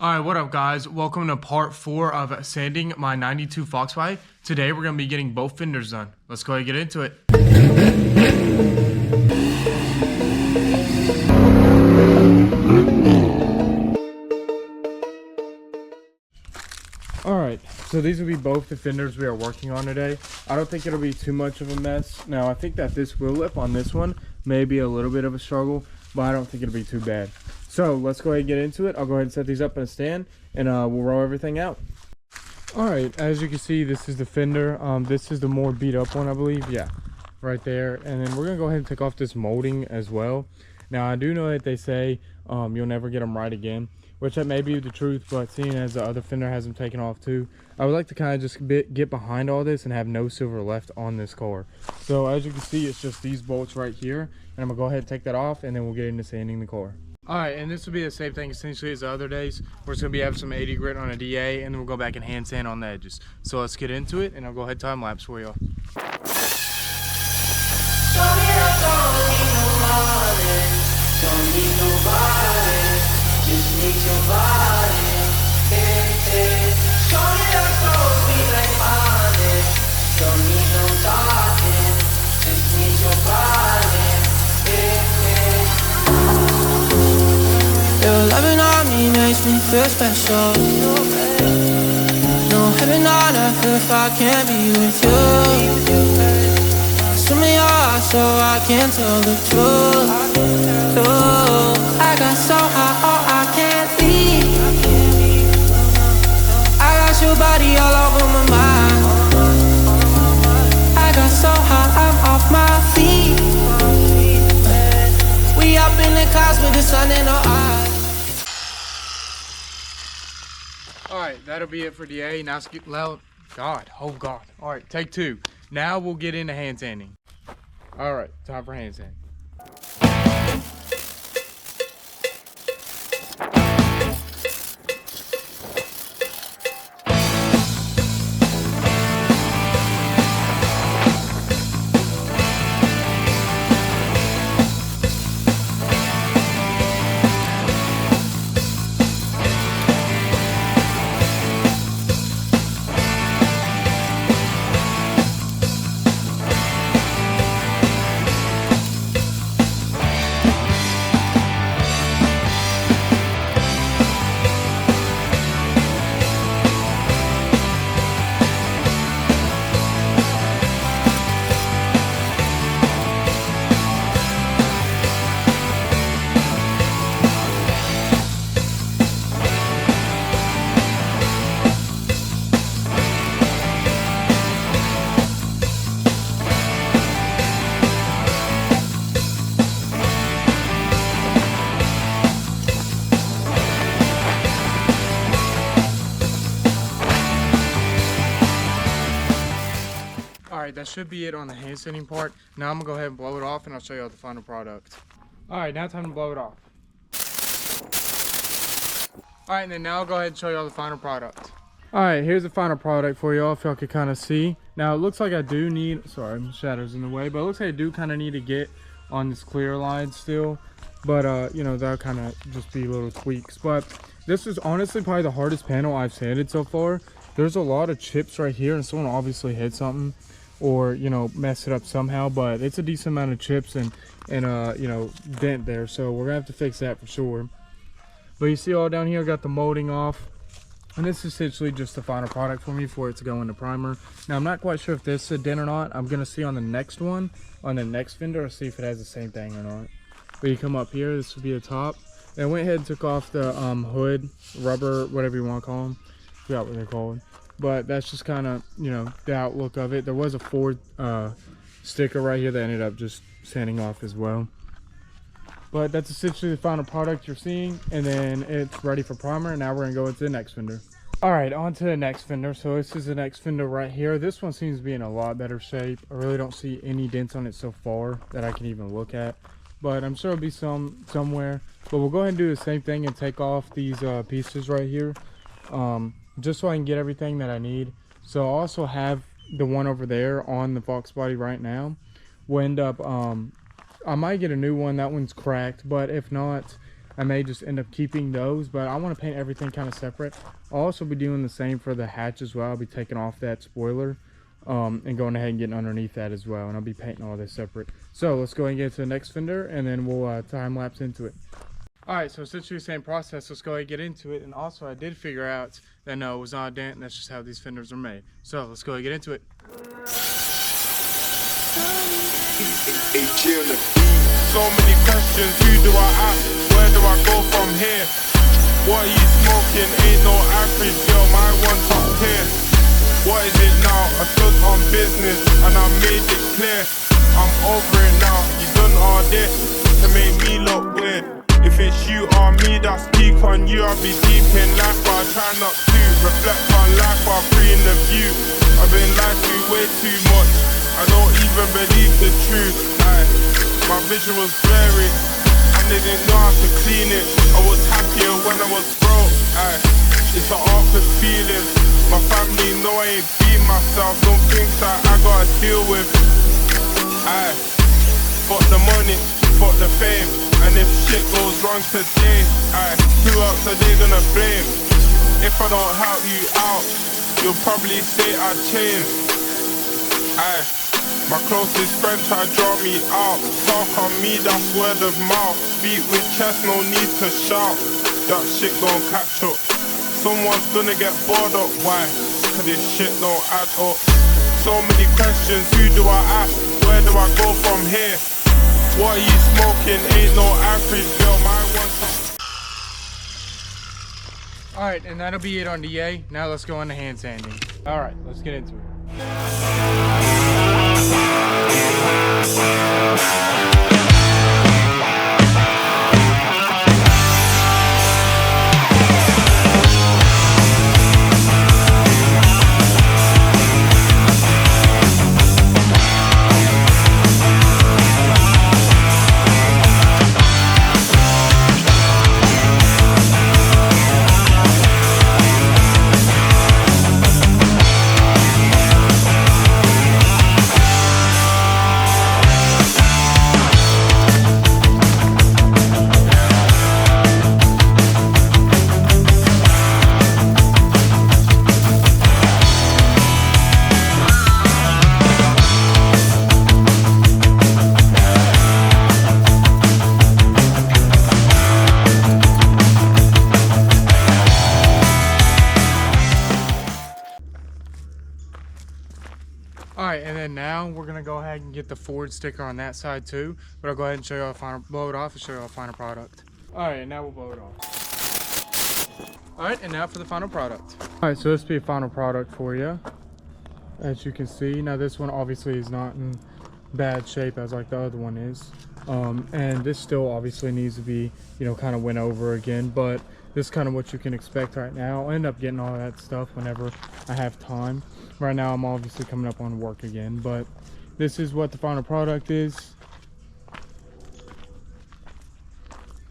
Alright, what up guys? Welcome to part 4 of sanding my 92 Foxbody. Today we're going to be getting both fenders done. Let's go ahead and get into it. Alright, so these will be both the fenders we are working on today. I don't think it'll be too much of a mess. Now I think that this wheel lip on this one may be a little bit of a struggle, but I don't think it'll be too bad. So let's go ahead and get into it. I'll go ahead and set these up in a stand and we'll roll everything out. Alright, as you can see, this is the fender. This is the more beat up one, I believe. Yeah, right there. And then we're going to go ahead and take off this molding as well. Now I do know that they say you'll never get them right again, which that may be the truth, but seeing as the other fender has them taken off too, I would like to kind of just get behind all this and have no silver left on this car. So as you can see, it's just these bolts right here, and I'm gonna go ahead and take that off, and then we'll get into sanding the car. All right, and this will be the same thing essentially as the other days. We're just gonna be having some 80 grit on a DA, and then we'll go back and hand sand on the edges. So let's get into it, and I'll go ahead and time lapse for y'all. Don't need nobody, just need your body. Hey, hey. Shorty, that goes me like money. Don't need no talking, just need your body. Hey, hey. Your loving on me makes me feel special. No heaven on earth if I can't be with you. Swim me off so I can tell the truth. I got so high, oh I can't leave. I got your body all over my mind. I got so high, I'm off my feet. We up in the clouds with the sun in our eyes. Alright, that'll be it for DA. Now let's get loud. God, oh God. Alright, take 2. Now we'll get into hand sanding. Alright, time for hand sanding. Alright, that should be it on the hand sanding part. Now I'm going to go ahead and blow it off, and I'll show you all the final product. Alright, now time to blow it off. Alright, and then now I'll go ahead and show you all the final product. Alright, here's the final product for y'all, if y'all could kind of see. Now it looks like I do need, sorry, shadows in the way, but it looks like I do kind of need to get on this clear line still. But, you know, that'll kind of just be little tweaks. But this is honestly probably the hardest panel I've sanded so far. There's a lot of chips right here, and someone obviously hit something or, you know, mess it up somehow, but it's a decent amount of chips and you know, dent there, so we're gonna have to fix that for sure. But you see all down here, I got the molding off, and this is essentially just the final product for me for it to go into primer. Now I'm not quite sure if this is a dent or not. I'm gonna see on the next one, on the next fender, or see if it has the same thing or not. But you come up here, this would be the top. Then I went ahead and took off the hood, rubber, whatever you want to call them. I forgot what they're called. But that's just kind of, you know, the outlook of it. There was a Ford sticker right here that ended up just sanding off as well. But that's essentially the final product you're seeing, and then it's ready for primer. And now we're gonna go into the next fender. All right, on to the next fender. So this is the next fender right here. This one seems to be in a lot better shape. I really don't see any dents on it so far that I can even look at, but I'm sure it'll be somewhere. But we'll go ahead and do the same thing and take off these pieces right here, just so I can get everything that I need. So I also have the one over there on the Foxbody right now. We'll end up I might get a new one. That one's cracked, but if not, I may just end up keeping those, but I want to paint everything kind of separate. I'll also be doing the same for the hatch as well. I'll be taking off that spoiler and going ahead and getting underneath that as well, and I'll be painting all this separate. So let's go ahead and get to the next fender, and then we'll time lapse into it. Alright, so essentially the same process. Let's go ahead and get into it. And also I did figure out that no, it was not a dent, and that's just how these fenders are made. So let's go ahead and get into it. So many questions, who do I ask? Where do I go from here? What are you smoking? Ain't no average girl, my one top tier. What is it now? I stood on business and I made it clear. I'm over it now, you done all this to make me look weird. If it's you or me that's peak on you, I'll be deep in life, but I try not to reflect on life while freeing the view. I've been lied to way too much, I don't even believe the truth. My vision was blurry, I didn't know how to clean it. I was happier when I was broke. It's an awkward feeling. My family know I ain't being myself. Some things that I gotta deal with. Fuck the money, fuck the fame. And if shit goes wrong today, who else are they gonna blame? If I don't help you out, you'll probably say I changed. My closest friend try to draw me out. Talk on me, that's word of mouth. Speak with chest, no need to shout. That shit gon' catch up. Someone's gonna get bored up, why? Cause this shit don't add up. So many questions, who do I ask? Where do I go from here? What are you smoking? Ain't no average girl, my one. Alright, and that'll be it on DA. Now let's go on to hand sanding. Alright, let's get into it. Alright, and then now we're going to go ahead and get the Ford sticker on that side too. But I'll go ahead and show you how to final, blow it off and show you how to final product. Alright, and now we'll blow it off. Alright, and now for the final product. Alright, so this will be a final product for you. As you can see, now this one obviously is not in bad shape as like the other one is. And this still obviously needs to be, you know, kind of went over again. But this is kind of what you can expect right now. I'll end up getting all that stuff whenever I have time. Right now I'm obviously coming up on work again, but this is what the final product is.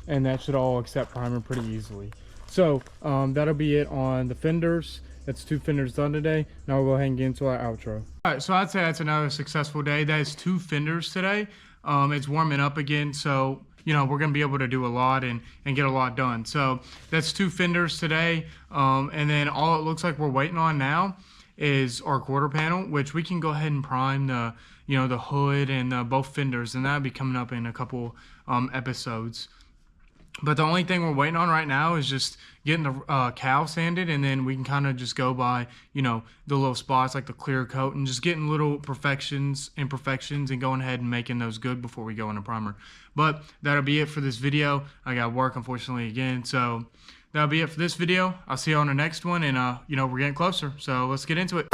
And that should all accept primer pretty easily. So that'll be it on the fenders. That's 2 fenders done today. Now we'll go ahead and get into our outro. Alright, so I'd say that's another successful day. That is 2 fenders today. It's warming up again, so you know we're gonna be able to do a lot and get a lot done. So that's 2 fenders today. And then all it looks like we're waiting on now is our quarter panel, which we can go ahead and prime the, you know, the hood and both fenders, and that'll be coming up in a couple episodes. But the only thing we're waiting on right now is just getting the cowl sanded, and then we can kind of just go by, you know, the little spots like the clear coat and just getting little imperfections and going ahead and making those good before we go into primer. But that'll be it for this video. I got work unfortunately again, so that'll be it for this video. I'll see you on the next one, and you know, we're getting closer, so let's get into it.